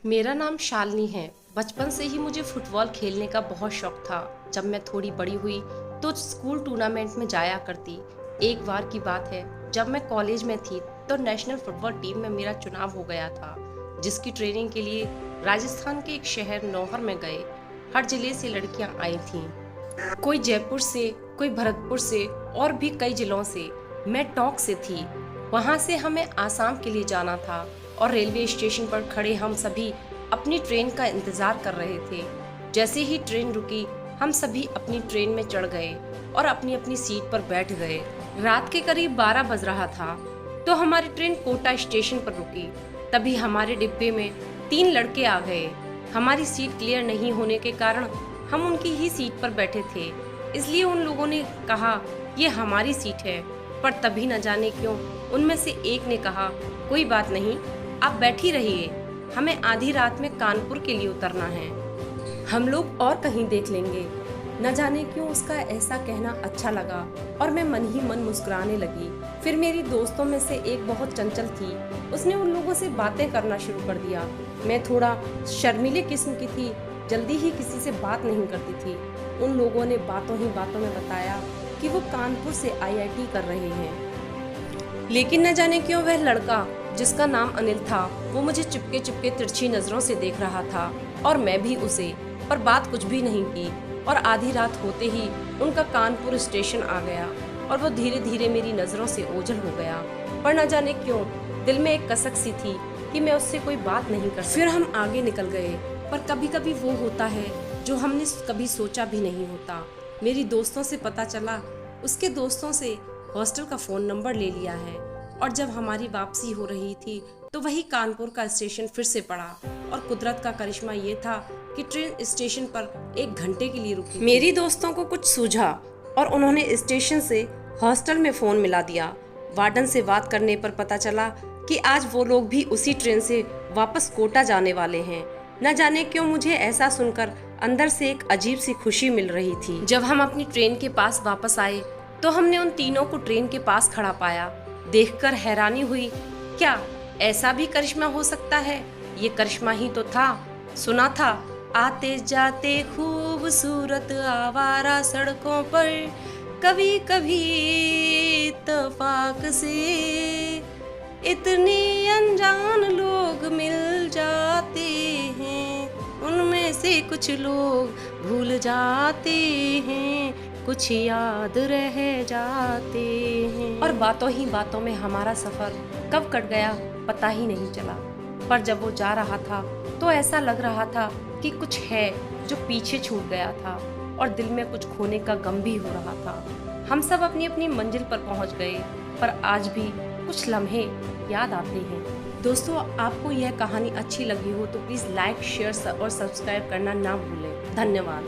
मेरा नाम शालिनी है। बचपन से ही मुझे फुटबॉल खेलने का बहुत शौक था। जब मैं थोड़ी बड़ी हुई तो स्कूल टूर्नामेंट में जाया करती। एक बार की बात है, जब मैं कॉलेज में थी तो नेशनल फुटबॉल टीम में मेरा चुनाव हो गया था, जिसकी ट्रेनिंग के लिए राजस्थान के एक शहर नौहर में गए। हर जिले से लड़कियां आई थीं, कोई जयपुर से, कोई भरतपुर से और भी कई जिलों से। मैं टोंक से थी। वहां से हमें आसाम के लिए जाना था और रेलवे स्टेशन पर खड़े हम सभी अपनी ट्रेन का इंतजार कर रहे थे। जैसे ही ट्रेन रुकी, हम सभी अपनी ट्रेन में चढ़ गए और अपनी अपनी सीट पर बैठ गए। रात के करीब 12 बज रहा था तो हमारी ट्रेन कोटा स्टेशन पर रुकी। तभी हमारे डिब्बे में 3 लड़के आ गए। हमारी सीट क्लियर नहीं होने के कारण हम उनकी ही सीट पर बैठे थे, इसलिए उन लोगों ने कहा ये हमारी सीट है। पर तभी न जाने क्यों उनमें से एक ने कहा, कोई बात नहीं, आप बैठी रहिए, हमें आधी रात में कानपुर के लिए उतरना है, हम लोग और कहीं देख लेंगे। न जाने क्यों उसका ऐसा कहना अच्छा लगा और मैं मन ही मन मुस्कुराने लगी। फिर मेरी दोस्तों में से एक बहुत चंचल थी, उसने उन लोगों से बातें करना शुरू कर दिया। मैं थोड़ा शर्मीले किस्म की थी, जल्दी ही किसी से बात नहीं करती थी। उन लोगों ने बातों ही बातों में बताया कि वो कानपुर से आईआईटी कर रहे हैं। लेकिन न जाने क्यों वह लड़का जिसका नाम अनिल था, वो मुझे चुपके चुपके तिरछी नजरों से देख रहा था और मैं भी उसे, पर बात कुछ भी नहीं की। और आधी रात होते ही उनका कानपुर स्टेशन आ गया और वो धीरे धीरे मेरी नजरों से ओझल हो गया। पर न जाने क्यों दिल में एक कसक सी थी कि मैं उससे कोई बात नहीं कर सकती। फिर हम आगे निकल गए, पर कभी कभी वो होता है जो हमने कभी सोचा भी नहीं होता। मेरी दोस्तों से पता चला, उसके दोस्तों से हॉस्टल का फ़ोन नंबर ले लिया है और जब हमारी वापसी हो रही थी तो वही कानपुर का स्टेशन फिर से पड़ा। और कुदरत का करिश्मा ये था कि ट्रेन स्टेशन पर 1 घंटे के लिए रुकी। मेरी दोस्तों को कुछ सूझा और उन्होंने स्टेशन से हॉस्टल में फ़ोन मिला दिया। वार्डन से बात करने पर पता चला कि आज वो लोग भी उसी ट्रेन से वापस कोटा जाने वाले हैं। न जाने क्यों मुझे ऐसा सुनकर अंदर से एक अजीब सी खुशी मिल रही थी। जब हम अपनी ट्रेन के पास वापस आए तो हमने उन तीनों को ट्रेन के पास खड़ा पाया। देखकर हैरानी हुई, क्या ऐसा भी करिश्मा हो सकता है? ये करिश्मा ही तो था। सुना था, आते जाते खूबसूरत आवारा सड़कों पर कभी कभी इत्तेफाक से इतने अनजान लोग मिल जाते हैं, उनमें से कुछ लोग भूल जाते हैं, कुछ याद रह जाते हैं। और बातों ही बातों में हमारा सफर कब कट गया पता ही नहीं चला। पर जब वो जा रहा था तो ऐसा लग रहा था कि कुछ है जो पीछे छूट गया था और दिल में कुछ खोने का गम भी हो रहा था। हम सब अपनी अपनी मंजिल पर पहुंच गए, पर आज भी कुछ लम्हे याद आते हैं। दोस्तों, आपको यह कहानी अच्छी लगी हो तो प्लीज़ लाइक, शेयर और सब्सक्राइब करना ना भूलें। धन्यवाद।